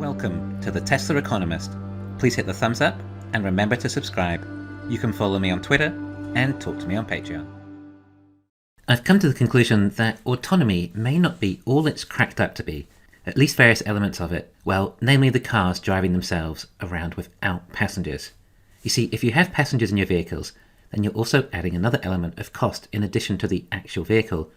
Welcome to the Tesla Economist. Please hit the thumbs up and remember to subscribe. You can follow me on Twitter and talk to me on Patreon. I've come to the conclusion that autonomy may not be all it's cracked up to be, at least various elements of it, well, namely the cars driving themselves around without passengers. You see, if you have passengers in your vehicles, then you're also adding another element of cost in addition to the actual vehicle.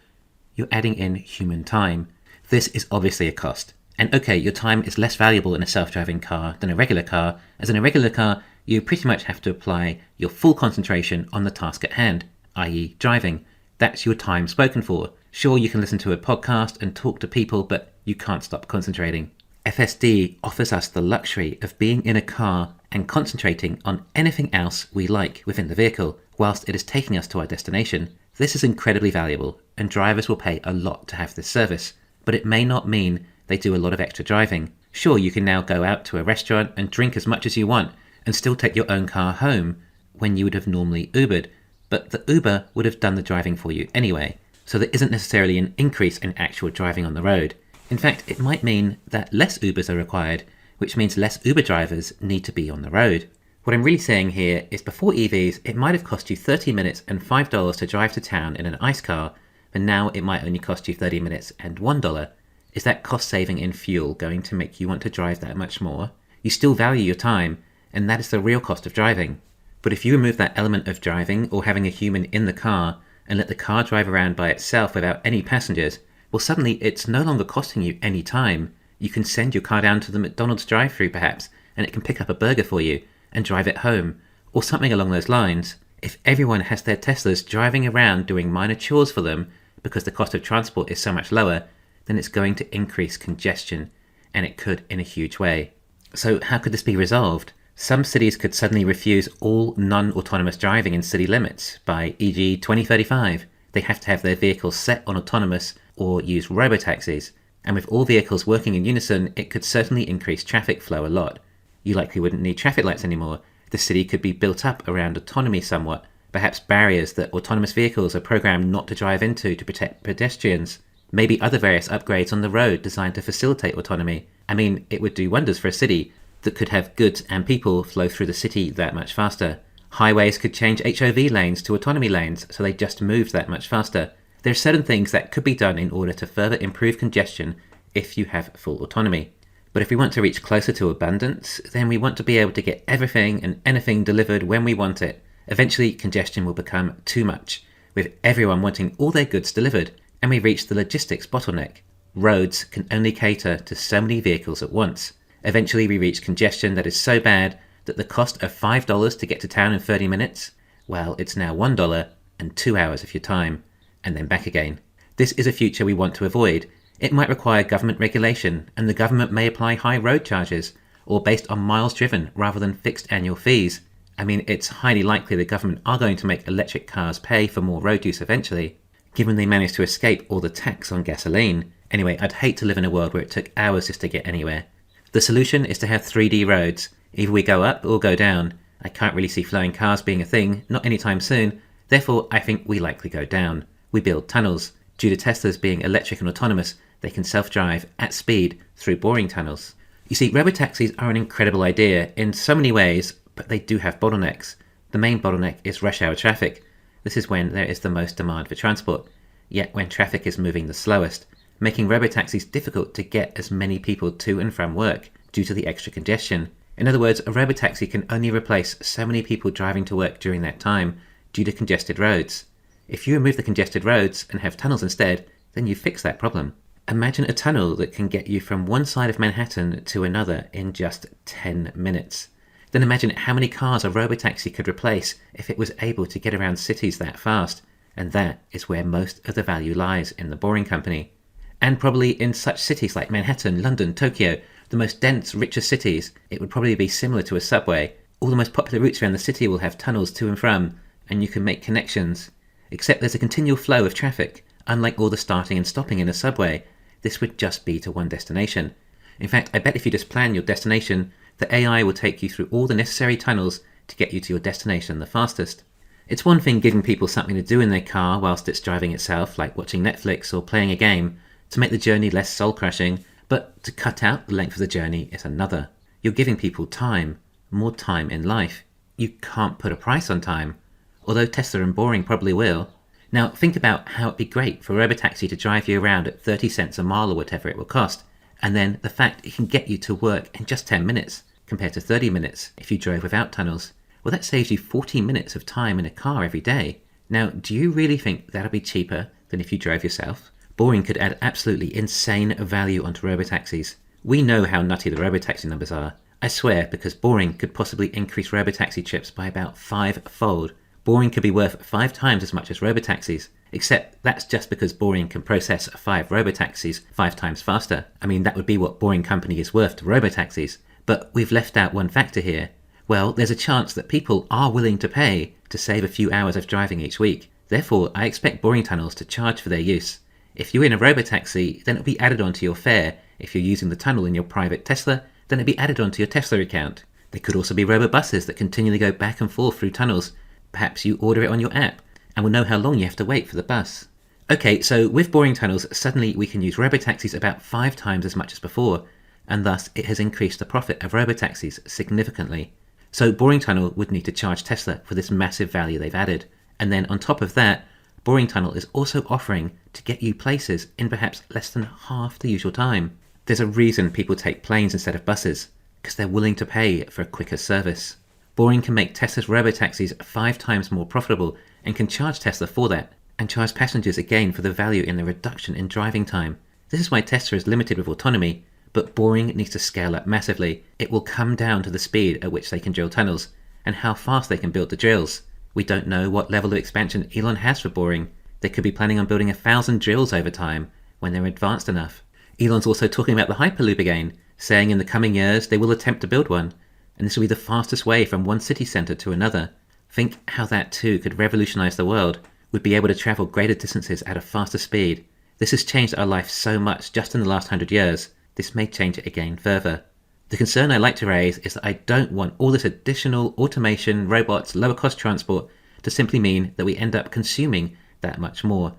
You're adding in human time. This is obviously a cost. And okay, your time is less valuable in a self-driving car than a regular car, as in a regular car, you pretty much have to apply your full concentration on the task at hand, i.e. driving. That's your time spoken for. Sure, you can listen to a podcast and talk to people, but you can't stop concentrating. FSD offers us the luxury of being in a car and concentrating on anything else we like within the vehicle, whilst it is taking us to our destination. This is incredibly valuable, and drivers will pay a lot to have this service, but it may not mean they do a lot of extra driving. Sure, you can now go out to a restaurant and drink as much as you want and still take your own car home when you would have normally Ubered, but the Uber would have done the driving for you anyway, so there isn't necessarily an increase in actual driving on the road. In fact, it might mean that less Ubers are required, which means less Uber drivers need to be on the road. What I'm really saying here is before EVs, it might have cost you 30 minutes and $5 to drive to town in an ICE car, but now it might only cost you 30 minutes and $1. Is that cost saving in fuel going to make you want to drive that much more? You still value your time, and that is the real cost of driving. But if you remove that element of driving or having a human in the car and let the car drive around by itself without any passengers, well, suddenly it's no longer costing you any time. You can send your car down to the McDonald's drive-thru perhaps, and it can pick up a burger for you and drive it home, or something along those lines. If everyone has their Teslas driving around doing minor chores for them because the cost of transport is so much lower, then it's going to increase congestion, and it could in a huge way. So how could this be resolved? Some cities could suddenly refuse all non-autonomous driving in city limits by, e.g. 2035. They have to have their vehicles set on autonomous or use robotaxis, and with all vehicles working in unison, it could certainly increase traffic flow a lot. You likely wouldn't need traffic lights anymore. The city could be built up around autonomy somewhat, perhaps barriers that autonomous vehicles are programmed not to drive into to protect pedestrians. Maybe other various upgrades on the road designed to facilitate autonomy. I mean, it would do wonders for a city that could have goods and people flow through the city that much faster. Highways could change HOV lanes to autonomy lanes so they just move that much faster. There are certain things that could be done in order to further improve congestion if you have full autonomy. But if we want to reach closer to abundance, then we want to be able to get everything and anything delivered when we want it. Eventually, congestion will become too much, with everyone wanting all their goods delivered, and we reach the logistics bottleneck. Roads can only cater to so many vehicles at once. Eventually we reach congestion that is so bad that the cost of $5 to get to town in 30 minutes, well, it's now $1 and 2 hours of your time, and then back again. This is a future we want to avoid. It might require government regulation, and the government may apply high road charges, or based on miles driven rather than fixed annual fees. I mean, it's highly likely the government are going to make electric cars pay for more road use eventually, given they managed to escape all the tax on gasoline. Anyway, I'd hate to live in a world where it took hours just to get anywhere. The solution is to have 3D roads. Either we go up or go down. I can't really see flying cars being a thing, not anytime soon. Therefore, I think we likely go down. We build tunnels. Due to Teslas being electric and autonomous, they can self-drive at speed through boring tunnels. You see, robotaxis are an incredible idea in so many ways, but they do have bottlenecks. The main bottleneck is rush hour traffic. This is when there is the most demand for transport, yet when traffic is moving the slowest, making robotaxis difficult to get as many people to and from work due to the extra congestion. In other words, a robotaxi can only replace so many people driving to work during that time due to congested roads. If you remove the congested roads and have tunnels instead, then you fix that problem. Imagine a tunnel that can get you from one side of Manhattan to another in just 10 minutes. Then imagine how many cars a robotaxi could replace if it was able to get around cities that fast. And that is where most of the value lies in the Boring Company. And probably in such cities like Manhattan, London, Tokyo, the most dense, richer cities, it would probably be similar to a subway. All the most popular routes around the city will have tunnels to and from, and you can make connections. Except there's a continual flow of traffic. Unlike all the starting and stopping in a subway, this would just be to one destination. In fact, I bet if you just plan your destination, the AI will take you through all the necessary tunnels to get you to your destination the fastest. It's one thing giving people something to do in their car whilst it's driving itself, like watching Netflix or playing a game, to make the journey less soul-crushing, But to cut out the length of the journey is another. You're giving people time, more time in life. You can't put a price on time, although Tesla and Boring probably will. Now think about how it'd be great for a Robotaxi to drive you around at 30 cents a mile or whatever it will cost, and then the fact it can get you to work in just 10 minutes, compared to 30 minutes if you drove without tunnels. Well, that saves you 40 minutes of time in a car every day. Now, do you really think that'll be cheaper than if you drove yourself? Boring could add absolutely insane value onto Robotaxis. We know how nutty the Robotaxi numbers are. I swear, because Boring could possibly increase Robotaxi trips by about 5-fold. Boring could be worth 5 times as much as Robotaxis, except that's just because Boring can process 5 Robotaxis 5 times faster. I mean, that would be what Boring Company is worth to Robotaxis. But we've left out one factor here. Well, there's a chance that people are willing to pay to save a few hours of driving each week. Therefore, I expect Boring tunnels to charge for their use. If you're in a Robotaxi, then it'll be added onto your fare. If you're using the tunnel in your private Tesla, then it'll be added onto your Tesla account. There could also be robobuses that continually go back and forth through tunnels. Perhaps you order it on your app, and will know how long you have to wait for the bus. Okay, so with Boring tunnels, suddenly we can use Robotaxis about 5 times as much as before, and thus it has increased the profit of Robotaxis significantly. So Boring tunnel would need to charge Tesla for this massive value they've added. And then on top of that, Boring tunnel is also offering to get you places in perhaps less than half the usual time. There's a reason people take planes instead of buses, because they're willing to pay for a quicker service. Boring can make Tesla's Robotaxis 5 times more profitable and can charge Tesla for that, and charge passengers again for the value in the reduction in driving time. This is why Tesla is limited with autonomy, but Boring needs to scale up massively. It will come down to the speed at which they can drill tunnels, and how fast they can build the drills. We don't know what level of expansion Elon has for Boring. They could be planning on building 1,000 drills over time, when they're advanced enough. Elon's also talking about the Hyperloop again, saying in the coming years they will attempt to build one, and this will be the fastest way from one city centre to another. Think how that too could revolutionise the world. We'd be able to travel greater distances at a faster speed. This has changed our life so much just in the last 100 years. This may change it again further. The concern I like to raise is that I don't want all this additional automation, robots, lower cost transport to simply mean that we end up consuming that much more,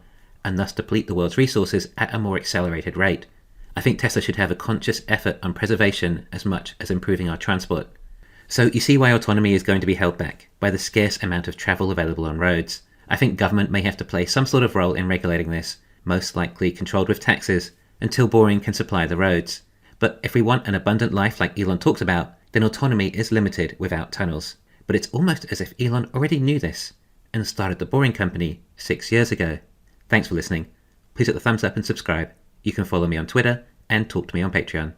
and thus deplete the world's resources at a more accelerated rate. I think Tesla should have a conscious effort on preservation as much as improving our transport. So you see why autonomy is going to be held back by the scarce amount of travel available on roads. I think government may have to play some sort of role in regulating this, most likely controlled with taxes, until Boring can supply the roads. But if we want an abundant life like Elon talks about, then autonomy is limited without tunnels. But it's almost as if Elon already knew this and started the Boring Company 6 years ago. Thanks for listening. Please hit the thumbs up and subscribe. You can follow me on Twitter and talk to me on Patreon.